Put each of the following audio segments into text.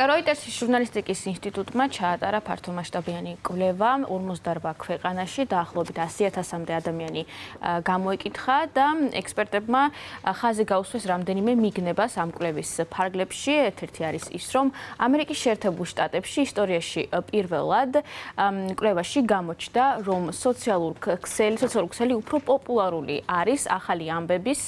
Reuters-ის ჟურნალისტიკის ინსტიტუტმა ჩაატარა ფართომასშტაბიანი კვლევა 48 ქვეყანაში, დაახლოებით 100,000-მდე ადამიანი გამოიკითხა და ექსპერტებმა ხაზი გაუსვეს რამდენიმე მიგნებას ამ კვლევის ფარგლებში. ერთ-ერთი არის ის, რომ ამერიკის შეერთებულ შტატებში ისტორიაში პირველად კვლევაში გამოჩნდა, რომ სოციალური ქსელი უფრო პოპულარული არის ახალი ამბების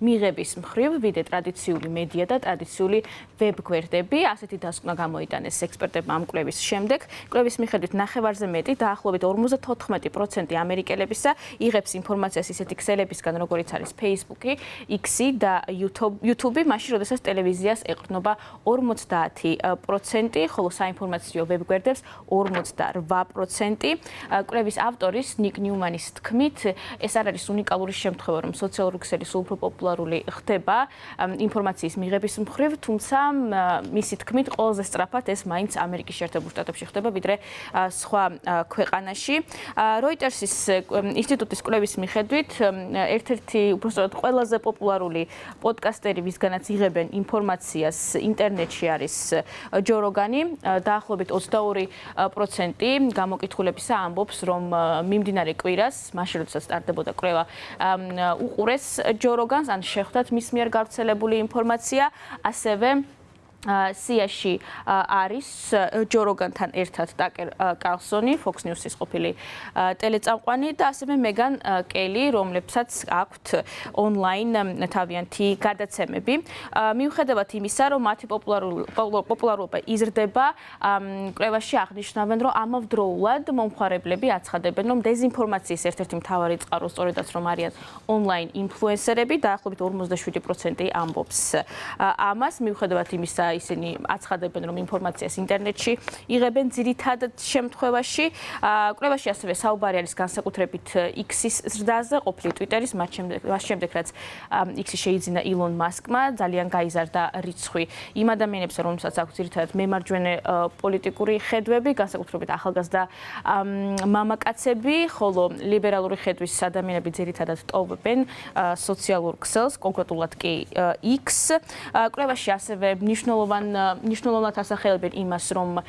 მიღების მხრივ, ვიდრე ტრადიციული მედია და ტრადიციული ვებგვერდები. ასეთი დასკვნა გამოიტანეს ექსპერტებმა ამ კვლევის შემდეგ. კვლევის მიხედვით ნახევარზე მეტი, დაახლოებით 54% ამერიკელებისა იღებს ინფორმაციას ისეთი ქსელებისგან, როგორიც არის Facebook-ი, X-ი და YouTube-ი, მაშინ, როდესაც ტელევიზიას ეყრდნობა 50%, ხოლო საინფორმაციო ვებგვერდებს 48%. კვლევის ავტორის ნიკ ნიუმანის თქმით, ეს არ არის უნიკალური შემთხვევა, რომ სოციალური ქსელი სულ უფრო პოპულარული ხდება ინფორმაციის მიღების მხრივ, თუმცა მისი თქმით, ყველაზე სწრაფად ეს მაინც ამერიკის შეერთებულ შტატებში ხდება, ვიდრე სხვა ქვეყანაში. Reuters-ის ინსტიტუტის კვლევის მიხედვით, ერთ-ერთი უბრალოდ ყველაზე პოპულარული პოდკასტერი, ვისგანაც იღებენ ინფორმაციას ინტერნეტში არის ჯო როგანი, დაახლოებით 22% გამოკითხულებისა ამბობს, რომ მიმდინარე კვირას, მაშინ როდესაც სტარდებოდა კვლევა, უყურეს ჯო როგანს, ან შეხვდათ მის მიერ გავრცელებული ინფორმაცია, ასევე სიაში არის ჯო როგანთან ერთად ტაკერ კარლსონი, Fox News-ის ყოფილი ტელეწამყვანი და ასევე მეგან კელი, რომლებსაც აქვთ ონლაინ თავიანთი გადაცემები. მიუხედავად იმისა, რომ მათი პოპულარობა იზრდება, კვლევაში აღნიშნავენ, რომ ამავდროულად მომხმარებლები აცხადებენ, რომ დეზინფორმაციის ერთ-ერთი მთავარი წყარო სწორედაც რომ არიან ონლაინ ინფლუენსერები, დაახლოებით 47% ამბობს ამას, მიუხედავად იმისა, ისინი აცხადებენ, რომ ინფორმაციას ინტერნეტში იღებენ ძირითად შემთხვევაში. კვლევაში ასევე საუბარი არის განსაკუთრებით X-ის ზრდაზე, ყოფილი Twitter-ის, მას შემდეგ, რაც X-ი შეიძინა ილონ მასკმა, ძალიან გაიზარდა რიცხვი იმ ადამიანებს, რომლებსაც აქვს ძირითადად მემარჯვენე პოლიტიკური ხედვები, განსაკუთრებით ახალგაზრდა მამაკაცები, ხოლო ლიბერალური ხედვის ადამიანები ძირითადად ტოვებენ სოციალურ ქსელს, კონკრეტულად კი X. კვლევაში ასევე მნიშვნელოვნად ასახელებენ იმას, რომ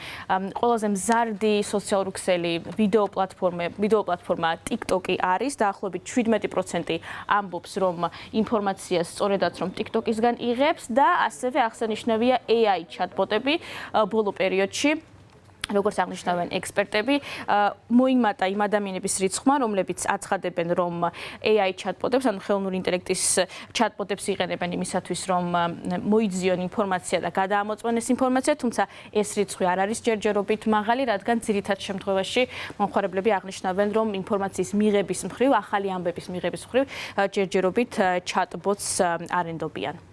ყველაზე მზარდი სოციალური ქსელი ვიდეო პლატფორმა TikTok-ი არის, დაახლოებით 17% ამბობს, რომ ინფორმაციას სწორედაც რომ TikTok-ისგან იღებს და ასევე აღსანიშნავია AI ჩატბოტები ბოლო პერიოდში. როგორც აღნიშნავენ ექსპერტები, მოიმატა იმ ადამიანების რიცხვმა, რომლებიც აცხადებენ, რომ AI ჩატბოტებს, ანუ ხელოვნური ინტელექტის ჩატბოტებს იყენებენ იმისათვის, რომ მოიძიონ ინფორმაცია და გადაამოწმენეს ინფორმაცია, თუმცა ეს რიცხვი არ არის ჯერჯერობით მაღალი, რადგან ძირითად შემთხვევაში მომხმარებლები აღნიშნავენ, რომ ინფორმაციის მიღების მხრივ, ახალი ამბების მიღების მხრივ ჯერჯერობით ჩატბოტს არ ენდობიან.